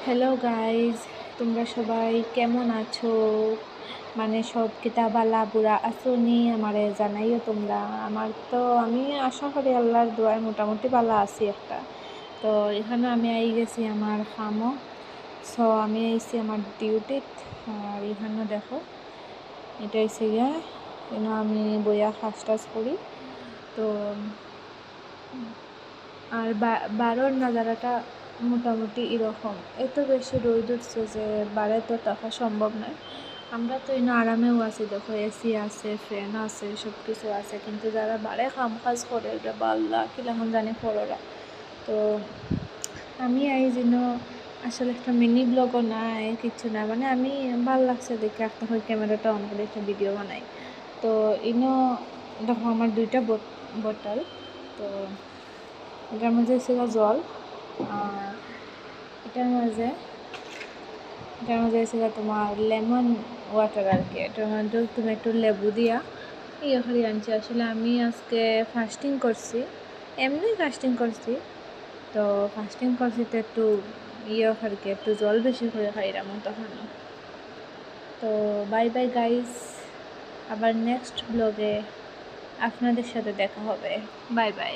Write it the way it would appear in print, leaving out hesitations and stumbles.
Hello guys, তোমরা সবাই কেমন আছো? মানে সব কিতা বালা বুড়া আছো নি আমারে জানাইও তোমরা। আমি আশা করি আল্লাহর দোয়ায় মোটামুটি বালা আছি একটা। তো এখানে আমি আই গেছি আমার কামও। সো আমি আইছি আমার ডিউটিত। আর এখানে দেখো এটা হচ্ছে গিয়া এখানে আমি বইয়া কাজ টাজ করি। তো আর বারোর নাজারাটা মোটামুটি এরকম, এত বেশি রোদ উঠছে যে বারে তো থাকা সম্ভব নয়। আমরা তো এনে আরামেও আছি, দেখো এসি আছে, ফ্যান আছে, সব কিছু আছে, কিন্তু যারা বারে কাম কাজ করে ওটা বাল্লা কিরকম জানি করোরা। তো আমি এই যেন আসলে একটা মিনি ব্লগও নাই, কিচ্ছু না, মানে আমি ভাল লাগছে দেখে একটা হয় ক্যামেরাটা অন করে একটা ভিডিও বানাই। তো ইনো দেখো আমার দুইটা বোতল। তো এটার মধ্যে ছিল জল, আর এটার মধ্যে ছিল তোমার লেমন ওয়াটার আর কি। এটার মধ্যে তুমি একটু লেবু দিয়া ইয়ে করে আনছি। আসলে আমি আজকে ফাস্টিং করছি, এমনি ফাস্টিং করছি। তো ফাস্টিং করছি তো একটু ইয়ে আর কি, একটু জল বেশি করে খাইলাম তখন। তো বাই বাই গাইস, আবার নেক্সট ব্লগে আপনাদের সাথে দেখা হবে। Bye bye.